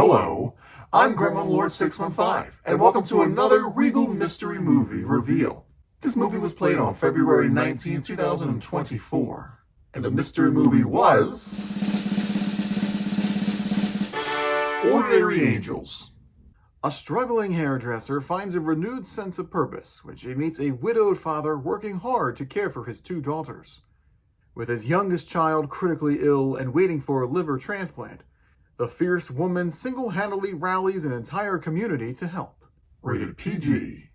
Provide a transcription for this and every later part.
Hello, I'm Gremlin Lord 615, and welcome to another Regal Mystery Movie Reveal. This movie was played on February 19, 2024, and the mystery movie was Ordinary Angels. A struggling hairdresser finds a renewed sense of purpose when she meets a widowed father working hard to care for his two daughters. With his youngest child critically ill and waiting for a liver transplant, the fierce woman single-handedly rallies an entire community to help. Rated PG.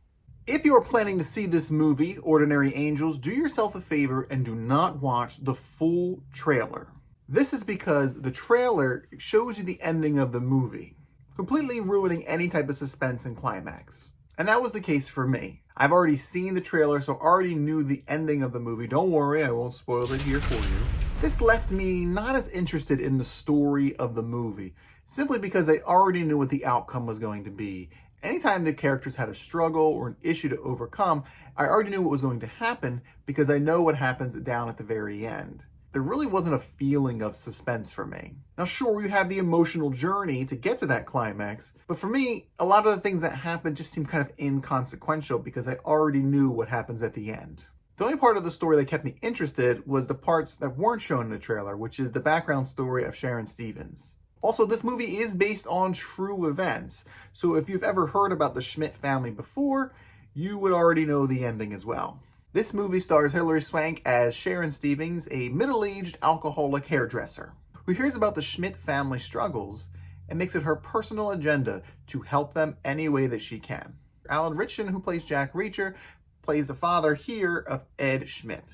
If you are planning to see this movie, Ordinary Angels, do yourself a favor and do not watch the full trailer. This is because the trailer shows you the ending of the movie, completely ruining any type of suspense and climax. And that was the case for me. I've already seen the trailer, so already knew the ending of the movie. Don't worry, I won't spoil it here for you. This left me not as interested in the story of the movie, simply because I already knew what the outcome was going to be. Anytime the characters had a struggle or an issue to overcome, I already knew what was going to happen because I know what happens down at the very end. There really wasn't a feeling of suspense for me. Now sure, you have the emotional journey to get to that climax, but for me, a lot of the things that happened just seemed kind of inconsequential because I already knew what happens at the end. The only part of the story that kept me interested was the parts that weren't shown in the trailer, which is the background story of Sharon Stevens. Also, this movie is based on true events, so if you've ever heard about the Schmidt family before, you would already know the ending as well. This movie stars Hilary Swank as Sharon Stevens, a middle-aged alcoholic hairdresser, who hears about the Schmidt family struggles and makes it her personal agenda to help them any way that she can. Alan Ritchson, who plays Jack Reacher, plays the father here of Ed Schmidt.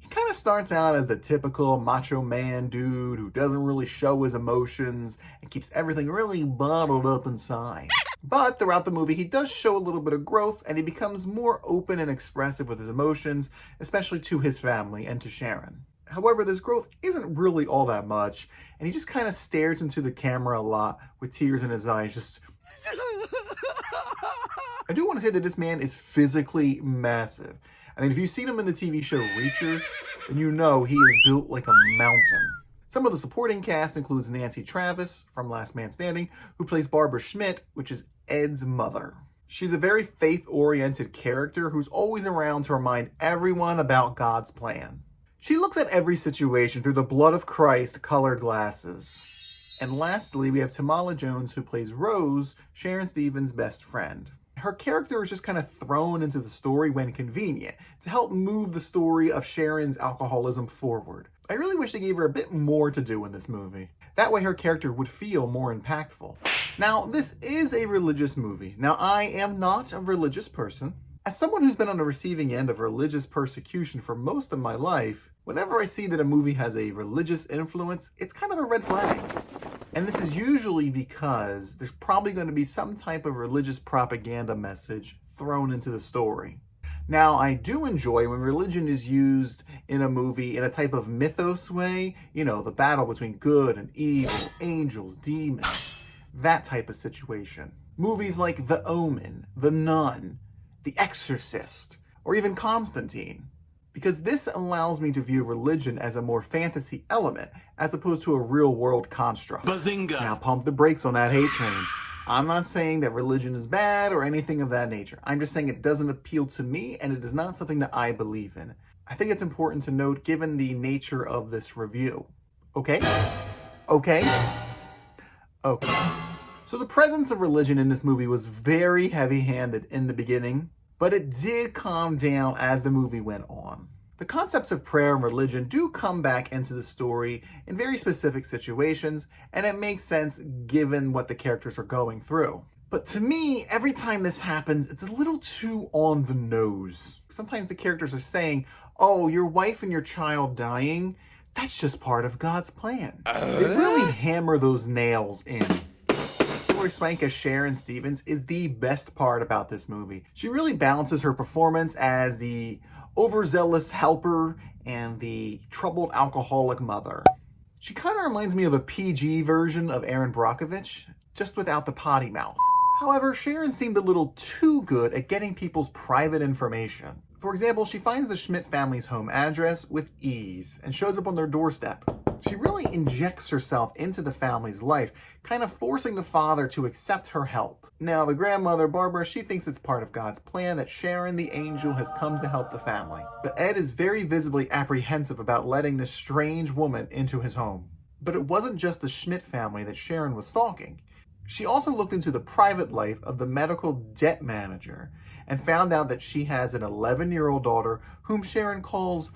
He kind of starts out as a typical macho man dude who doesn't really show his emotions and keeps everything really bottled up inside. But throughout the movie, he does show a little bit of growth and he becomes more open and expressive with his emotions, especially to his family and to Sharon. However, this growth isn't really all that much, and he just kind of stares into the camera a lot with tears in his eyes, just... I do want to say that this man is physically massive. I mean, if you've seen him in the TV show Reacher, then you know he is built like a mountain. Some of the supporting cast includes Nancy Travis from Last Man Standing, who plays Barbara Schmidt, which is Ed's mother. She's a very faith-oriented character who's always around to remind everyone about God's plan. She looks at every situation through the blood of Christ colored glasses. And lastly, we have Tamala Jones, who plays Rose, Sharon Stevens' best friend. Her character is just kind of thrown into the story when convenient to help move the story of Sharon's alcoholism forward. I really wish they gave her a bit more to do in this movie. That way her character would feel more impactful. Now, this is a religious movie. Now, I am not a religious person. As someone who's been on the receiving end of religious persecution for most of my life, whenever I see that a movie has a religious influence, it's kind of a red flag. And this is usually because there's probably going to be some type of religious propaganda message thrown into the story. Now, I do enjoy when religion is used in a movie in a type of mythos way, you know, the battle between good and evil, angels, demons, that type of situation. Movies like The Omen, The Nun, The Exorcist, or even Constantine. Because this allows me to view religion as a more fantasy element as opposed to a real-world construct. Bazinga! Now pump the brakes on that hate train. I'm not saying that religion is bad or anything of that nature. I'm just saying it doesn't appeal to me and it is not something that I believe in. I think it's important to note given the nature of this review. Okay? Okay? Okay. So the presence of religion in this movie was very heavy-handed in the beginning, but it did calm down as the movie went on. The concepts of prayer and religion do come back into the story in very specific situations, and it makes sense given what the characters are going through. But to me, every time this happens, it's a little too on the nose. Sometimes the characters are saying, oh, your wife and your child dying, that's just part of God's plan. They really hammer those nails in. Hilary Swank as Sharon Stevens is the best part about this movie. She really balances her performance as the overzealous helper and the troubled alcoholic mother. She kind of reminds me of a PG version of Erin Brockovich, just without the potty mouth. However, Sharon seemed a little too good at getting people's private information. For example, she finds the Schmidt family's home address with ease and shows up on their doorstep. She really injects herself into the family's life, kind of forcing the father to accept her help. Now, the grandmother, Barbara, she thinks it's part of God's plan that Sharon the angel has come to help the family. But Ed is very visibly apprehensive about letting this strange woman into his home. But it wasn't just the Schmidt family that Sharon was stalking. She also looked into the private life of the medical debt manager and found out that she has an 11-year-old daughter whom Sharon calls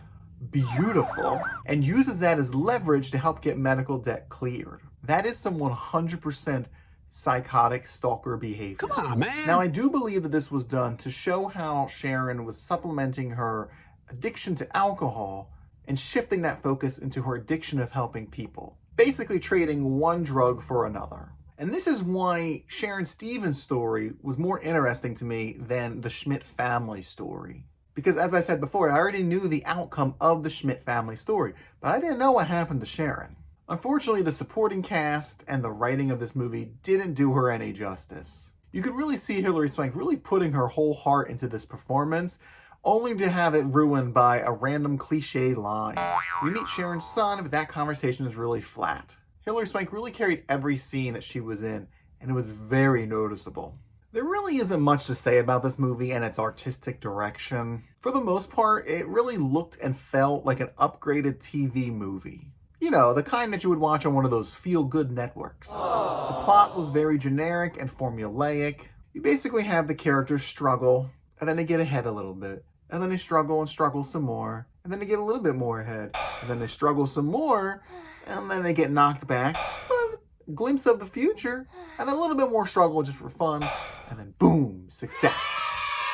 beautiful and uses that as leverage to help get medical debt cleared. That is some 100% psychotic stalker behavior. Come on, man. Now, I do believe that this was done to show how Sharon was supplementing her addiction to alcohol and shifting that focus into her addiction of helping people, basically trading one drug for another. And this is why Sharon Stevens' story was more interesting to me than the Schmidt family story. Because as I said before, I already knew the outcome of the Schmidt family story, but I didn't know what happened to Sharon. Unfortunately, the supporting cast and the writing of this movie didn't do her any justice. You could really see Hilary Swank really putting her whole heart into this performance, only to have it ruined by a random cliche line. We meet Sharon's son, but that conversation is really flat. Hilary Swank really carried every scene that she was in, and it was very noticeable. There really isn't much to say about this movie and its artistic direction. For the most part, it really looked and felt like an upgraded TV movie. You know, the kind that you would watch on one of those feel-good networks. Aww. The plot was very generic and formulaic. You basically have the characters struggle, and then they get ahead a little bit. And then they struggle and struggle some more. And then they get a little bit more ahead. And then they struggle some more. And then they get knocked back. A glimpse of the future. And then a little bit more struggle just for fun. And then boom, success.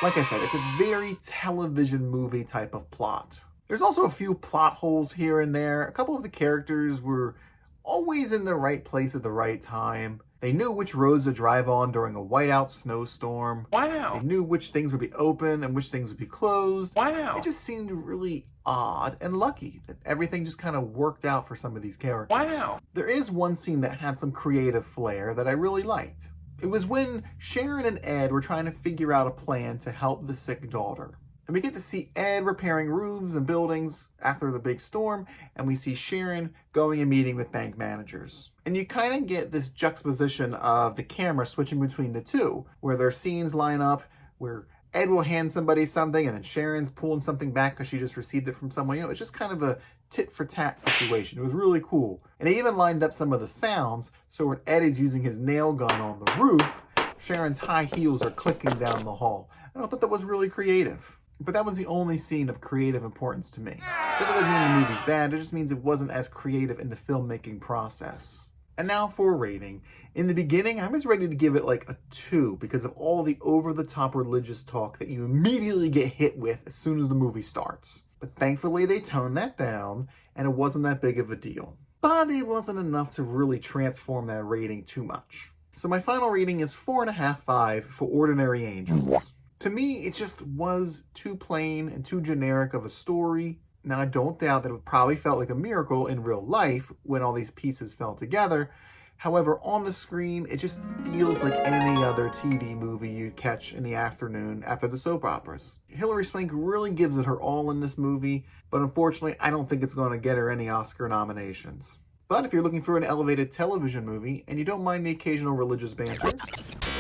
Like I said, it's a very television movie type of plot. There's also a few plot holes here and there. A couple of the characters were always in the right place at the right time. They knew which roads to drive on during a whiteout snowstorm. Wow. They knew which things would be open and which things would be closed. Wow. It just seemed really odd and lucky that everything just kind of worked out for some of these characters. Wow. There is one scene that had some creative flair that I really liked. It was when Sharon and Ed were trying to figure out a plan to help the sick daughter. And we get to see Ed repairing roofs and buildings after the big storm, and we see Sharon going and meeting with bank managers. And you kind of get this juxtaposition of the camera switching between the two, where their scenes line up, where Ed will hand somebody something, and then Sharon's pulling something back because she just received it from someone. You know, it's just kind of a tit-for-tat situation. It was really cool. And they even lined up some of the sounds, so when Ed is using his nail gun on the roof, Sharon's high heels are clicking down the hall. And I thought that was really creative. But that was the only scene of creative importance to me. That doesn't mean the movie's bad, it just means it wasn't as creative in the filmmaking process. And now for a rating. In the beginning, I was ready to give it like a 2 because of all the over-the-top religious talk that you immediately get hit with as soon as the movie starts. But thankfully they toned that down, and it wasn't that big of a deal. But it wasn't enough to really transform that rating too much. So my final rating is 4.5/5 for Ordinary Angels. To me, it just was too plain and too generic of a story. Now, I don't doubt that it probably felt like a miracle in real life when all these pieces fell together. However, on the screen, it just feels like any other TV movie you'd catch in the afternoon after the soap operas. Hilary Swank really gives it her all in this movie, but unfortunately, I don't think it's going to get her any Oscar nominations. But if you're looking for an elevated television movie and you don't mind the occasional religious banter,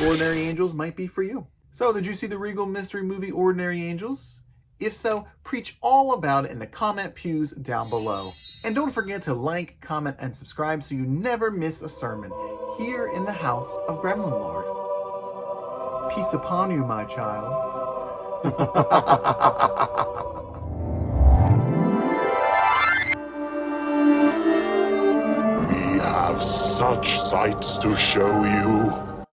Ordinary Angels might be for you. So, did you see the Regal Mystery Movie Ordinary Angels? If so, preach all about it in the comment pews down below. And don't forget to like, comment, and subscribe so you never miss a sermon here in the house of Gremlin Lord. Peace upon you, my child. We have such sights to show you.